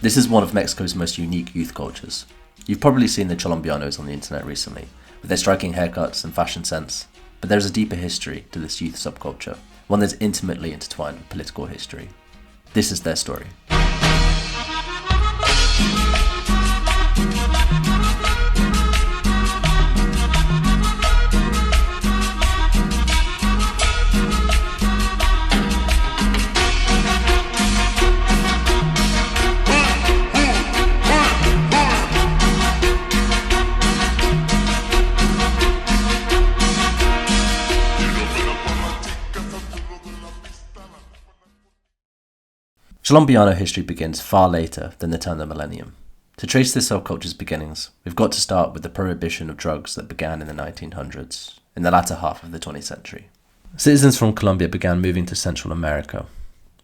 This is one of Mexico's most unique youth cultures. You've probably seen the Cholombianos on the internet recently, with their striking haircuts and fashion sense, but there's a deeper history to this youth subculture, one that's intimately intertwined with political history. This is their story. Cholombiano history begins far later than the turn of the millennium. To trace this subculture's beginnings, we've got to start with the prohibition of drugs that began in the 1900s, in the latter half of the 20th century. Citizens from Colombia began moving to Central America.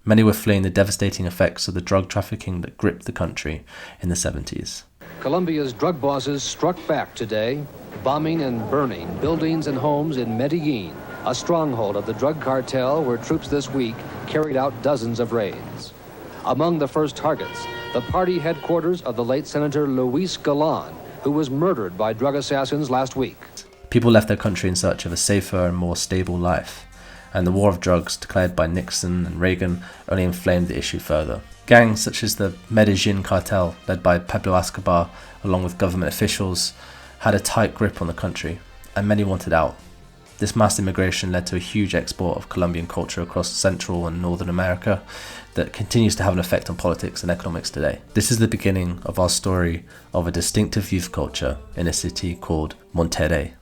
Many were fleeing the devastating effects of the drug trafficking that gripped the country in the 70s. Colombia's drug bosses struck back today, bombing and burning buildings and homes in Medellin, a stronghold of the drug cartel where troops this week carried out dozens of raids. Among the first targets, the party headquarters of the late Senator Luis Galan, who was murdered by drug assassins last week. People left their country in search of a safer and more stable life, and the war of drugs declared by Nixon and Reagan only inflamed the issue further. Gangs such as the Medellin cartel, led by Pablo Escobar, along with government officials, had a tight grip on the country, and many wanted out. This mass immigration led to a huge export of Colombian culture across Central and Northern America that continues to have an effect on politics and economics today. This is the beginning of our story of a distinctive youth culture in a city called Monterrey.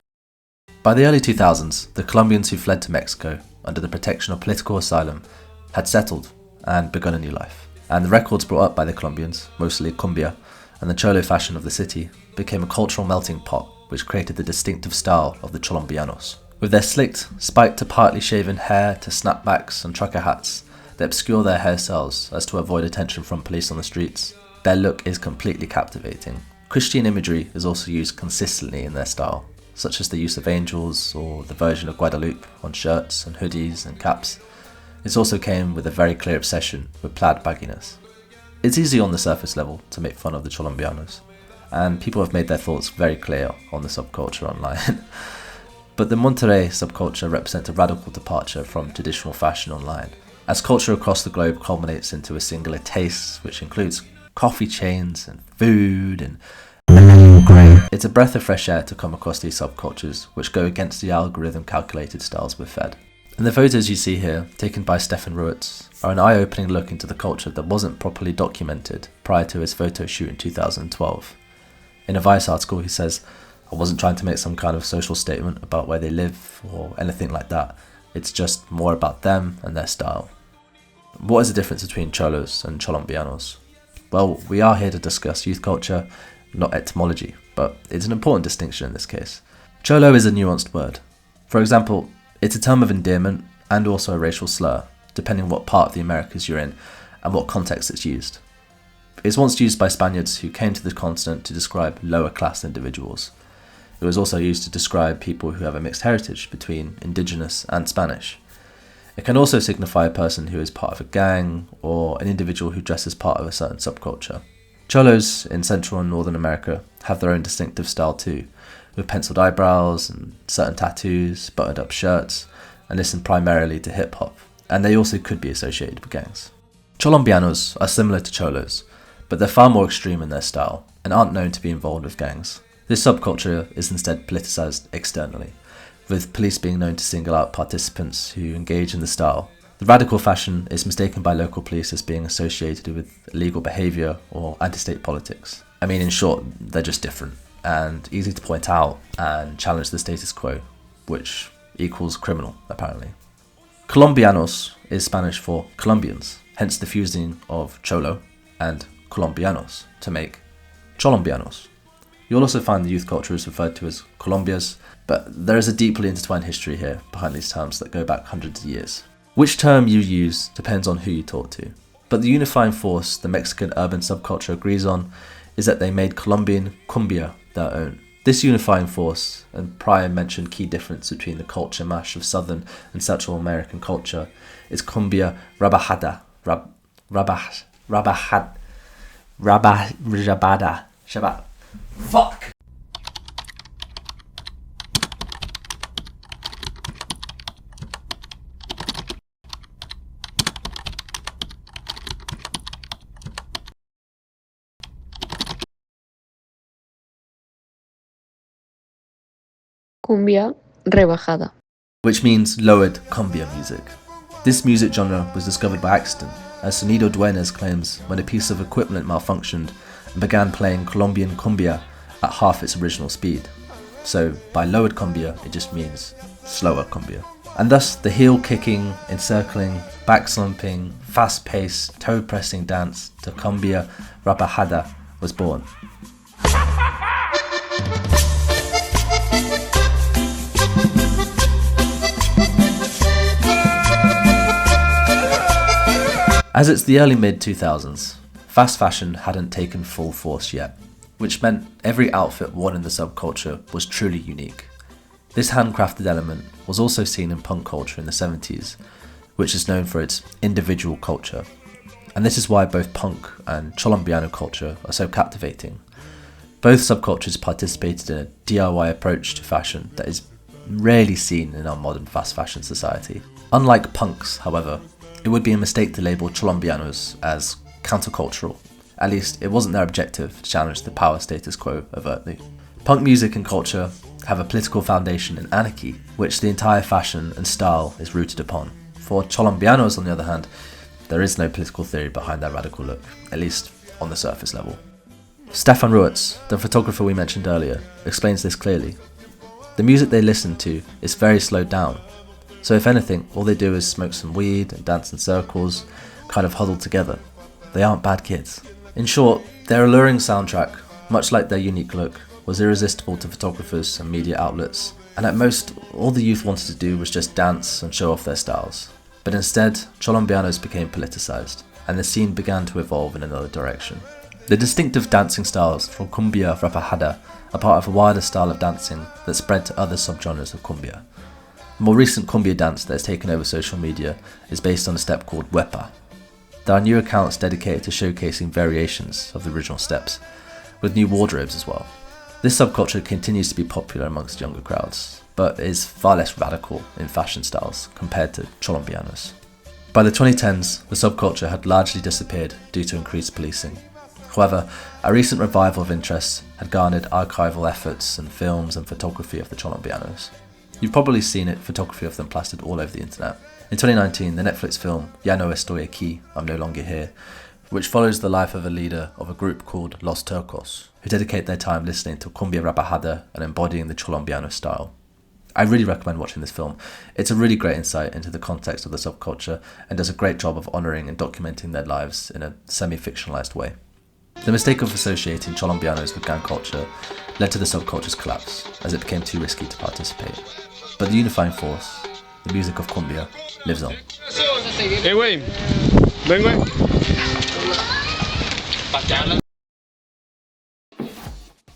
By the early 2000s, the Colombians who fled to Mexico under the protection of political asylum had settled and begun a new life. And the records brought up by the Colombians, mostly cumbia, and the cholo fashion of the city, became a cultural melting pot which created the distinctive style of the Cholombianos. With their slicked, spiked to partly shaven hair to snapbacks and trucker hats that obscure their hairstyles as to avoid attention from police on the streets, their look is completely captivating. Christian imagery is also used consistently in their style, such as the use of angels or the version of Guadalupe on shirts and hoodies and caps. This also came with a very clear obsession with plaid bagginess. It's easy on the surface level to make fun of the Cholombianos, and people have made their thoughts very clear on the subculture online. But the Monterrey subculture represents a radical departure from traditional fashion online, as culture across the globe culminates into a singular taste which includes coffee chains and food and millennial grey. It's a breath of fresh air to come across these subcultures which go against the algorithm calculated styles we're fed. And the photos you see here, taken by Stephan Ruiz, are an eye-opening look into the culture that wasn't properly documented prior to his photo shoot in 2012. In a Vice article he says, "I wasn't trying to make some kind of social statement about where they live or anything like that. It's just more about them and their style." What is the difference between cholos and Cholombianos? Well, we are here to discuss youth culture, not etymology, but it's an important distinction in this case. Cholo is a nuanced word. For example, it's a term of endearment and also a racial slur, depending on what part of the Americas you're in and what context it's used. It was once used by Spaniards who came to the continent to describe lower class individuals. It was also used to describe people who have a mixed heritage between indigenous and Spanish. It can also signify a person who is part of a gang or an individual who dresses part of a certain subculture. Cholos in Central and Northern America have their own distinctive style too, with penciled eyebrows and certain tattoos, buttoned up shirts, and listen primarily to hip hop, and they also could be associated with gangs. Cholombianos are similar to cholos, but they're far more extreme in their style and aren't known to be involved with gangs. This subculture is instead politicized externally, with police being known to single out participants who engage in the style. The radical fashion is mistaken by local police as being associated with illegal behaviour or anti-state politics. I mean, in short, they're just different and easy to point out and challenge the status quo, which equals criminal, apparently. Colombianos is Spanish for Colombians, hence the fusing of cholo and Colombianos to make Cholombianos. You'll also find the youth culture is referred to as Colombias, but there is a deeply intertwined history here behind these terms that go back hundreds of years. Which term you use depends on who you talk to, but the unifying force the Mexican urban subculture agrees on is that they made Colombian cumbia their own. This unifying force, and prior mentioned key difference between the culture mash of Southern and Central American culture, is cumbia rabajada, Rabada. Fuck! Cumbia rebajada. Which means lowered cumbia music. This music genre was discovered by accident, as Sonido Dueñas claims, when a piece of equipment malfunctioned and began playing Colombian cumbia at half its original speed. So by lowered cumbia, it just means slower cumbia. And thus the heel-kicking, encircling, back-slumping, fast-paced, toe-pressing dance to cumbia rebajada was born. As it's the early mid-2000s, fast fashion hadn't taken full force yet, which meant every outfit worn in the subculture was truly unique. This handcrafted element was also seen in punk culture in the 70s, which is known for its individual culture. And this is why both punk and Cholombiano culture are so captivating. Both subcultures participated in a DIY approach to fashion that is rarely seen in our modern fast fashion society. Unlike punks, however, it would be a mistake to label Cholombianos as countercultural. At least, it wasn't their objective to challenge the power status quo overtly. Punk music and culture have a political foundation in anarchy, which the entire fashion and style is rooted upon. For Cholombianos, on the other hand, there is no political theory behind their radical look, at least on the surface level. Stephan Ruiz, the photographer we mentioned earlier, explains this clearly. The music they listen to is very slowed down. So if anything, all they do is smoke some weed and dance in circles, kind of huddled together. They aren't bad kids. In short, their alluring soundtrack, much like their unique look, was irresistible to photographers and media outlets, and at most, all the youth wanted to do was just dance and show off their styles. But instead, Cholombianos became politicized, and the scene began to evolve in another direction. The distinctive dancing styles from cumbia rebajada are part of a wider style of dancing that spread to other subgenres of cumbia. The more recent cumbia dance that has taken over social media is based on a step called huepa. There are new accounts dedicated to showcasing variations of the original steps, with new wardrobes as well. This subculture continues to be popular amongst younger crowds, but is far less radical in fashion styles compared to Cholombianos. By the 2010s, the subculture had largely disappeared due to increased policing. However, a recent revival of interest had garnered archival efforts and films and photography of the Cholombianos. You've probably seen it, photography of them plastered all over the internet. In 2019, the Netflix film Ya no estoy aquí, I'm no longer here, which follows the life of a leader of a group called Los Turcos, who dedicate their time listening to cumbia rebajada and embodying the Colombiano style. I really recommend watching this film. It's a really great insight into the context of the subculture and does a great job of honouring and documenting their lives in a semi-fictionalised way. The mistake of associating Cholombianos with gang culture led to the subculture's collapse, as it became too risky to participate. But the unifying force, the music of cumbia, lives on.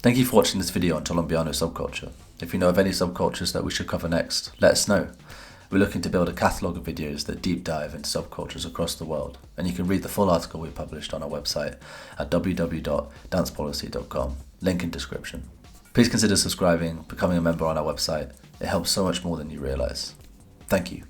Thank you for watching this video on Cholombiano subculture. If you know of any subcultures that we should cover next, let us know. We're looking to build a catalogue of videos that deep dive into subcultures across the world, and you can read the full article we published on our website at www.dancepolicy.com, link in description. Please consider subscribing, becoming a member on our website. It helps so much more than you realise. Thank you.